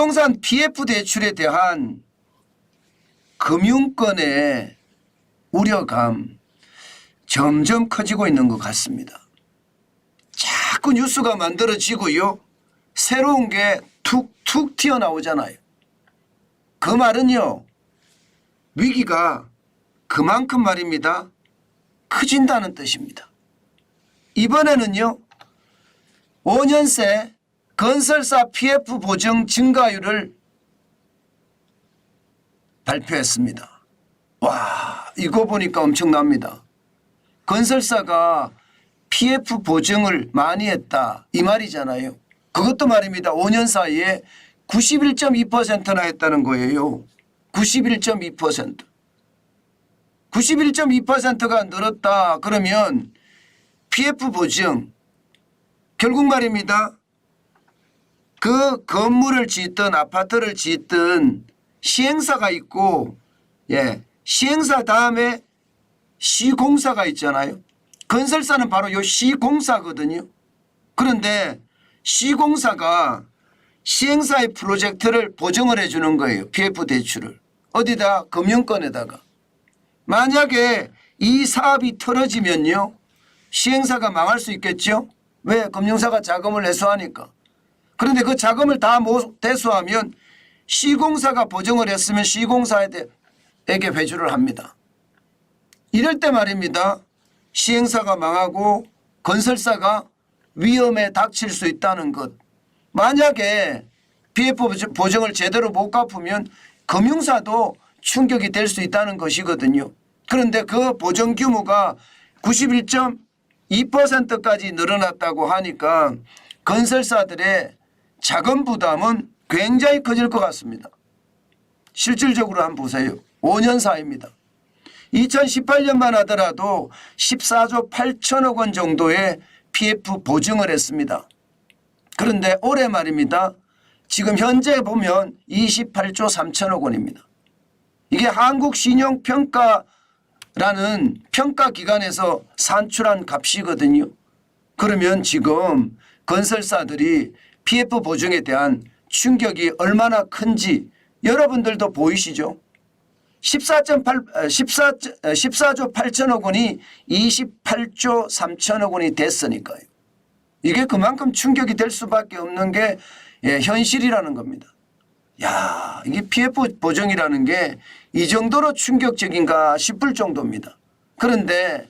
부동산 PF 대출에 대한 금융권의 우려감 점점 커지고 있는 것 같습니다. 자꾸 뉴스가 만들어지고요. 새로운 게 툭툭 튀어나오잖아요. 그 말은요. 위기가 그만큼 말입니다. 커진다는 뜻입니다. 이번에는요. 5년새 건설사 PF 보증 증가율을 발표했습니다. 와, 이거 보니까 엄청납니다. 건설사가 PF 보증을 많이 했다 이 말이잖아요. 그것도 말입니다. 5년 사이에 91.2%나 했다는 거예요. 91.2%. 91.2%가 늘었다 그러면 PF 보증 결국 말입니다. 그 건물을 짓든 아파트를 짓든 시행사가 있고 시행사 다음에 시공사가 있잖아요. 건설사는 바로 요 시공사거든요. 그런데 시공사가 시행사의 프로젝트를 보증을 해주는 거예요. PF 대출을. 어디다? 금융권에다가. 만약에 이 사업이 틀어지면요. 시행사가 망할 수 있겠죠. 왜? 금융사가 자금을 회수하니까. 그런데 그 자금을 다 못 대수하면 시공사가 보증을 했으면 시공사에게 회주를 합니다. 이럴 때 말입니다. 시행사가 망하고 건설사가 위험에 닥칠 수 있다는 것. 만약에 PF 보증을 제대로 못 갚으면 금융사도 충격이 될 수 있다는 것이거든요. 그런데 그 보증 규모가 91.2%까지 늘어났다고 하니까 건설사들의 자금 부담은 굉장히 커질 것 같습니다. 실질적으로 한번 보세요. 5년 사이입니다. 2018년만 하더라도 14조 8천억 원 정도의 PF 보증을 했습니다. 그런데 올해 말입니다. 지금 현재 보면 28조 3천억 원입니다. 이게 한국신용평가라는 평가기관에서 산출한 값이거든요. 그러면 지금 건설사들이 PF 보증에 대한 충격이 얼마나 큰지 여러분들도 보이시죠? 14조 8천억 원이 28조 3천억 원이 됐으니까요. 이게 그만큼 충격이 될 수밖에 없는 게 현실이라는 겁니다. 야, 이게 PF 보증이라는 게 이 정도로 충격적인가 싶을 정도입니다. 그런데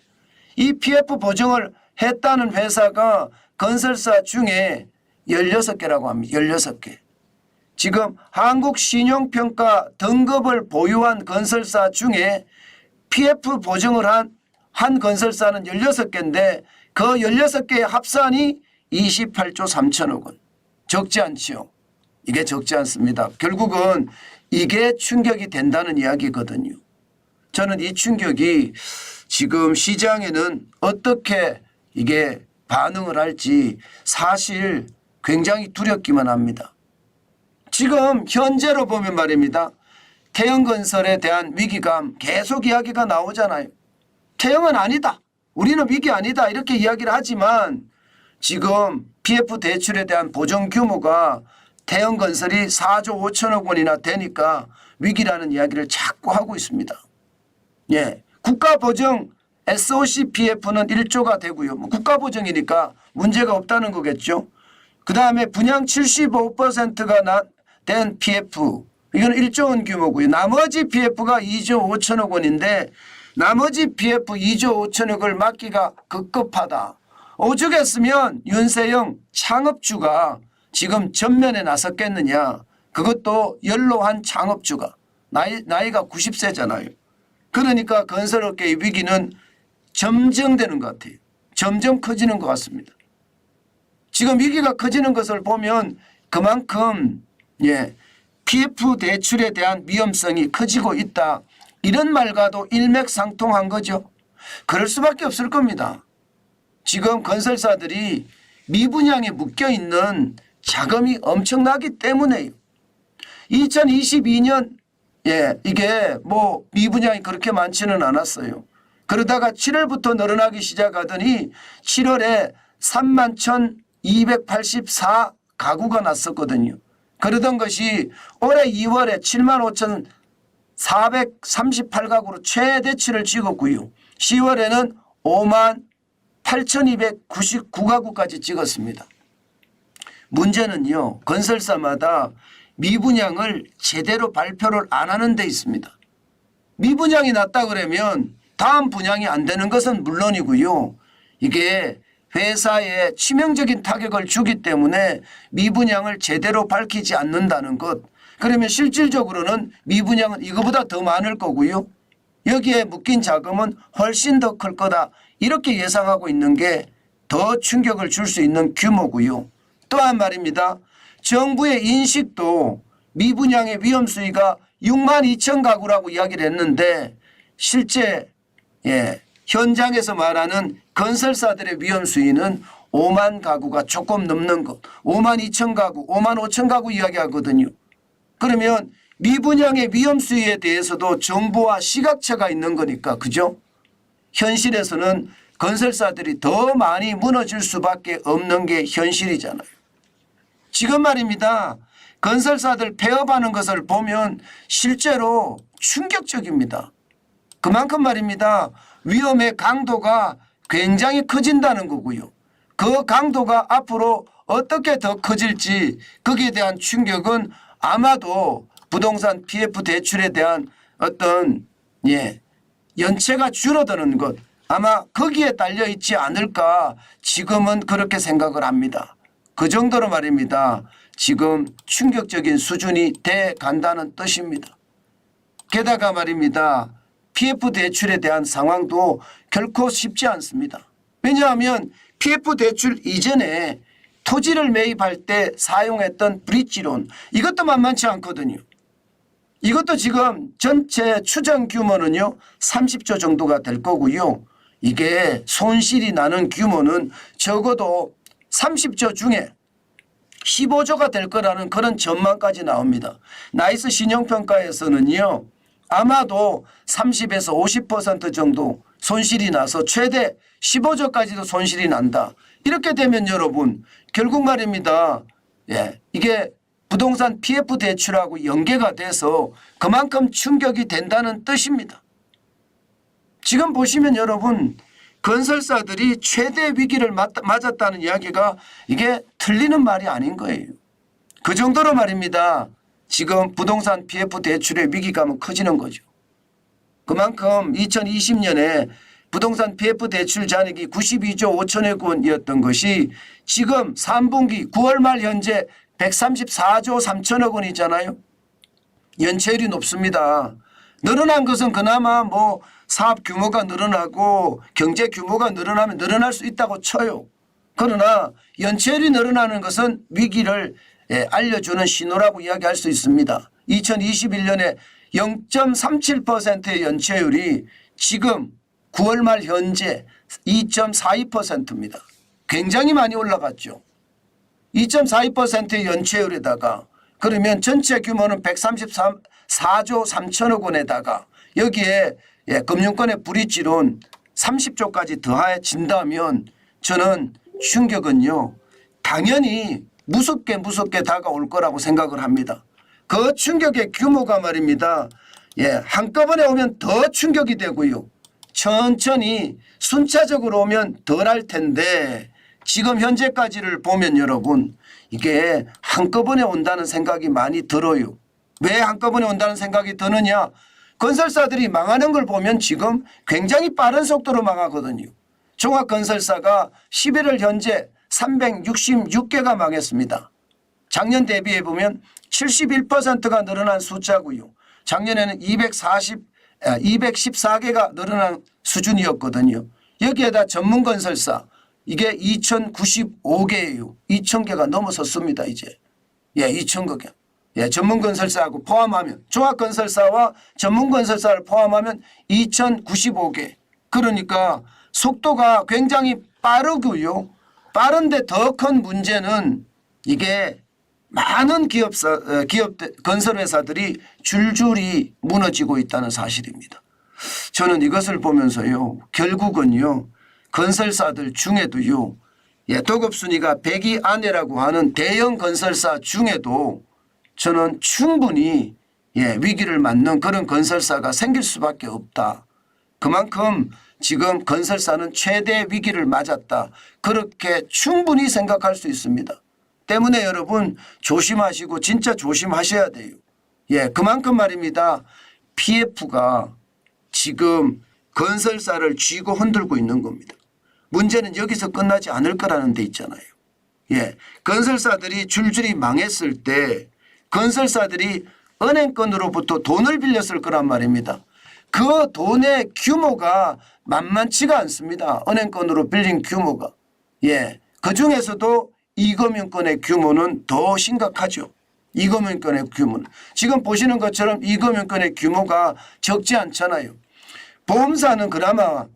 이 PF 보증을 했다는 회사가 건설사 중에 16개라고 합니다. 16개. 지금 한국신용평가 등급을 보유한 건설사 중에 PF 보증을 한 건설사는 16개인데 그 16개의 합산이 28조 3천억 원. 적지 않지요. 이게 적지 않습니다. 결국은 이게 충격이 된다는 이야기거든요. 저는 이 충격이 지금 시장에는 어떻게 이게 반응을 할지 사실 굉장히 두렵기만 합니다. 지금 현재로 보면 말입니다. 태영건설에 대한 위기감 계속 이야기가 나오잖아요. 태영은 아니다. 우리는 위기 아니다. 이렇게 이야기를 하지만 지금 PF 대출에 대한 보증 규모가 태영건설이 4조 5천억 원이나 되니까 위기라는 이야기를 자꾸 하고 있습니다. 국가보증 SOC PF는 1조가 되고요. 국가보증이니까 문제가 없다는 거겠죠. 그 다음에 분양 75%가 된 PF 이건 1조 원 규모고요. 나머지 PF가 2조 5천억 원인데 나머지 PF 2조 5천억을 막기가 급급하다. 오죽했으면 윤세영 창업주가 지금 전면에 나섰겠느냐. 그것도 연로한 창업주가 나이가 90세잖아요. 그러니까 건설업계의 위기는 점증되는 것 같아요. 점점 커지는 것 같습니다. 지금 위기가 커지는 것을 보면 그만큼 PF 대출에 대한 위험성이 커지고 있다. 이런 말과도 일맥상통한 거죠. 그럴 수밖에 없을 겁니다. 지금 건설사들이 미분양에 묶여있는 자금이 엄청나기 때문에요. 2022년 이게 뭐 미분양이 그렇게 많지는 않았어요. 그러다가 7월부터 늘어나기 시작하더니 7월에 31,284 가구가 났었거든요. 그러던 것이 올해 2월에 75,438가구로 최대치를 찍었고요. 10월에는 58,299가구까지 찍었습니다. 문제는요, 건설사마다 미분양을 제대로 발표를 안 하는 데 있습니다. 미분양이 났다 그러면 다음 분양이 안 되는 것은 물론이고요. 이게 회사에 치명적인 타격을 주기 때문에 미분양을 제대로 밝히지 않는다는 것. 그러면 실질적으로는 미분양은 이거보다 더 많을 거고요. 여기에 묶인 자금은 훨씬 더 클 거다. 이렇게 예상하고 있는 게 더 충격을 줄 수 있는 규모고요. 또한 말입니다. 정부의 인식도 미분양의 위험 수위가 6만 2천 가구라고 이야기를 했는데 실제 현장에서 말하는 건설사들의 위험 수위는 5만 가구가 조금 넘는 것, 5만 2천 가구, 5만 5천 가구 이야기하거든요. 그러면 미분양의 위험 수위에 대해서도 정보와 시각차가 있는 거니까, 그죠? 현실에서는 건설사들이 더 많이 무너질 수밖에 없는 게 현실이잖아요. 지금 말입니다. 건설사들 폐업하는 것을 보면 실제로 충격적입니다. 그만큼 말입니다. 위험의 강도가 굉장히 커진다는 거고요. 그 강도가 앞으로 어떻게 더 커질지 거기에 대한 충격은 아마도 부동산 PF 대출에 대한 어떤 연체가 줄어드는 것 아마 거기에 달려 있지 않을까 지금은 그렇게 생각을 합니다. 그 정도로 말입니다. 지금 충격적인 수준이 돼 간다는 뜻입니다. 게다가 말입니다. PF 대출에 대한 상황도 결코 쉽지 않습니다. 왜냐하면 PF 대출 이전에 토지를 매입할 때 사용했던 브릿지론 이것도 만만치 않거든요. 이것도 지금 전체 추정 규모는요 30조 정도가 될 거고요. 이게 손실이 나는 규모는 적어도 30조 중에 15조가 될 거라는 그런 전망까지 나옵니다. 나이스 신용평가에서는요. 아마도 30에서 50% 정도 손실이 나서 최대 15조까지도 손실이 난다. 이렇게 되면 여러분 결국 말입니다. 이게 부동산 PF 대출하고 연계가 돼서 그만큼 충격이 된다는 뜻입니다. 지금 보시면 여러분 건설사들이 최대 위기를 맞았다는 이야기가 이게 틀리는 말이 아닌 거예요. 그 정도로 말입니다. 지금 부동산 PF 대출의 위기감은 커지는 거죠. 그만큼 2020년에 부동산 PF 대출 잔액이 92조 5천억 원이었던 것이 지금 3분기 9월 말 현재 134조 3천억 원이잖아요. 연체율이 높습니다. 늘어난 것은 그나마 뭐 사업 규모가 늘어나고 경제 규모가 늘어나면 늘어날 수 있다고 쳐요. 그러나 연체율이 늘어나는 것은 위기를 알려주는 신호라고 이야기할 수 있습니다. 2021년에 0.37%의 연체율이 지금 9월 말 현재 2.42%입니다. 굉장히 많이 올라갔죠. 2.42%의 연체율에다가 그러면 전체 규모는 134조 3천억 원에다가 여기에 금융권의 브릿지론 30조까지 더해진다면 저는 충격은요 당연히 무섭게 다가올 거라고 생각을 합니다. 그 충격의 규모가 말입니다. 한꺼번에 오면 더 충격이 되고요. 천천히 순차적으로 오면 덜 할 텐데 지금 현재까지를 보면 여러분 이게 한꺼번에 온다는 생각이 많이 들어요. 왜 한꺼번에 온다는 생각이 드느냐. 건설사들이 망하는 걸 보면 지금 굉장히 빠른 속도로 망하거든요. 종합건설사가 11월 현재 366개가 망했습니다. 작년 대비해 보면 71%가 늘어난 숫자고요. 작년에는 214개가 늘어난 수준이었거든요. 여기에다 전문건설사 이게 2,095개예요. 2,000개가 넘어섰습니다. 이제 2,000개. 전문건설사하고 포함하면 종합건설사와 전문건설사를 포함하면 2,095개. 그러니까 속도가 굉장히 빠르고요. 빠른데 더 큰 문제는 이게 많은 건설회사들이 줄줄이 무너지고 있다는 사실입니다. 저는 이것을 보면서요. 결국은요. 건설사들 중에도요. 도급순위가 100위 안에라고 하는 대형 건설사 중에도 저는 충분히 위기를 맞는 그런 건설사가 생길 수밖에 없다. 그만큼 지금 건설사는 최대 위기를 맞았다. 그렇게 충분히 생각할 수 있습니다. 때문에 여러분 조심하시고 진짜 조심하셔야 돼요. 그만큼 말입니다. PF가 지금 건설사를 쥐고 흔들고 있는 겁니다. 문제는 여기서 끝나지 않을 거라는 데 있잖아요. 건설사들이 줄줄이 망했을 때 건설사들이 은행권으로부터 돈을 빌렸을 거란 말입니다. 그 돈의 규모가 만만치가 않습니다. 은행권으로 빌린 규모가. 그중에서도 이금융권의 규모는 더 심각하죠. 이금융권의 규모는. 지금 보시는 것처럼 이금융권의 규모가 적지 않잖아요. 보험사는 그나마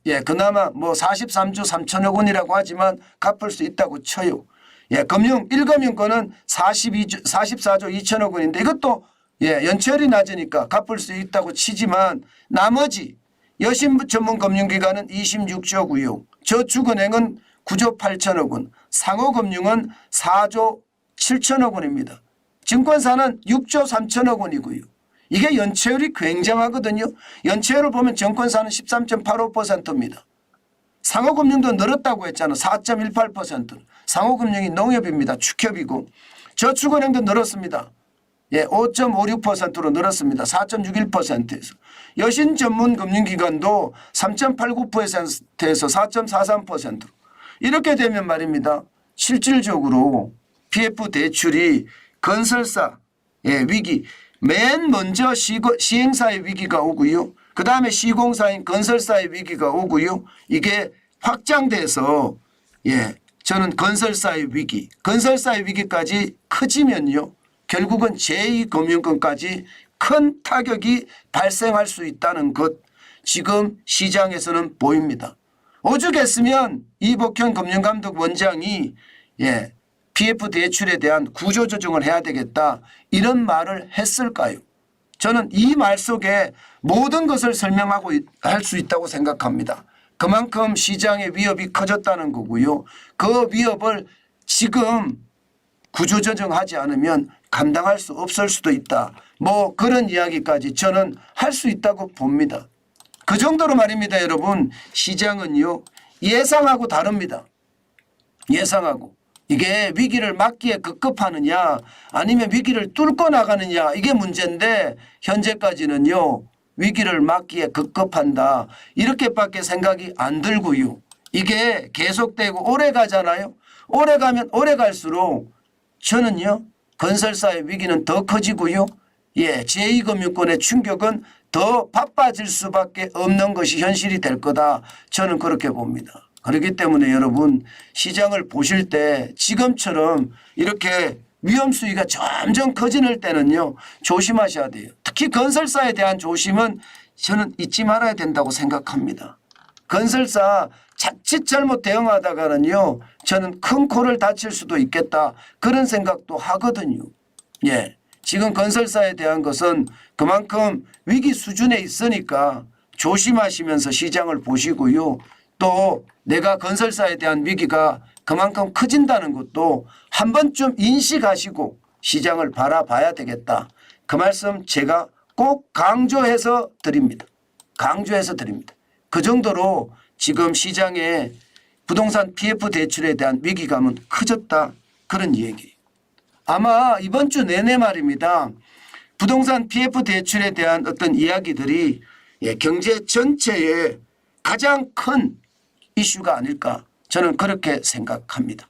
뭐 43조 3천억 원이라고 하지만 갚을 수 있다고 쳐요. 1금융권은 44조 2천억 원인데 이것도 연체율이 낮으니까 갚을 수 있다고 치지만 나머지 여신 전문 금융기관은 26조고요. 저축은행은 9조 8천억 원, 상호금융은 4조 7천억 원입니다. 증권사는 6조 3천억 원이고요. 이게 연체율이 굉장하거든요. 연체율을 보면 증권사는 13.85%입니다. 상호금융도 늘었다고 했잖아요. 4.18%. 상호금융이 농협입니다. 축협이고. 저축은행도 늘었습니다. 5.56%로 늘었습니다. 4.61%에서. 여신 전문 금융기관도 3.89%에서 4.43%로. 이렇게 되면 말입니다. 실질적으로 PF 대출이 건설사 위기, 맨 먼저 시행사의 위기가 오고요. 그다음에 시공사인 건설사의 위기가 오고요. 이게 확장돼서 저는 건설사의 위기까지 커지면요. 결국은 제2금융권까지 큰 타격이 발생할 수 있다는 것 지금 시장에서는 보입니다. 오죽했으면 이복현 금융감독원장이 PF 대출에 대한 구조조정을 해야 되겠다 이런 말을 했을까요? 저는 이 말 속에 모든 것을 설명하고 할 수 있다고 생각합니다. 그만큼 시장의 위협이 커졌다는 거고요. 그 위협을 지금 구조조정하지 않으면 감당할 수 없을 수도 있다. 뭐 그런 이야기까지 저는 할 수 있다고 봅니다. 그 정도로 말입니다. 여러분 시장은요 예상하고 다릅니다. 예상하고. 이게 위기를 막기에 급급하느냐 아니면 위기를 뚫고 나가느냐 이게 문제인데 현재까지는요 위기를 막기에 급급한다 이렇게밖에 생각이 안 들고요. 이게 계속되고 오래 가잖아요. 오래 가면 오래 갈수록 저는요 건설사의 위기는 더 커지고요. 제2금융권의 충격은 더 바빠질 수밖에 없는 것이 현실이 될 거다. 저는 그렇게 봅니다. 그렇기 때문에 여러분 시장을 보실 때 지금처럼 이렇게 위험 수위가 점점 커지는 때는요 조심하셔야 돼요. 특히 건설사에 대한 조심은 저는 잊지 말아야 된다고 생각합니다. 건설사 자칫 잘못 대응하다가는요 저는 큰 코를 다칠 수도 있겠다 그런 생각도 하거든요. 지금 건설사에 대한 것은 그만큼 위기 수준에 있으니까 조심하시면서 시장을 보시고요. 또 내가 건설사에 대한 위기가 그만큼 커진다는 것도 한 번쯤 인식하시고 시장을 바라봐야 되겠다. 그 말씀 제가 꼭 강조해서 드립니다. 강조해서 드립니다. 그 정도로 지금 시장에 부동산 PF 대출에 대한 위기감은 커졌다. 그런 얘기예요. 아마 이번 주 내내 말입니다. 부동산 PF 대출에 대한 어떤 이야기들이 경제 전체에 가장 큰 이슈가 아닐까 저는 그렇게 생각합니다.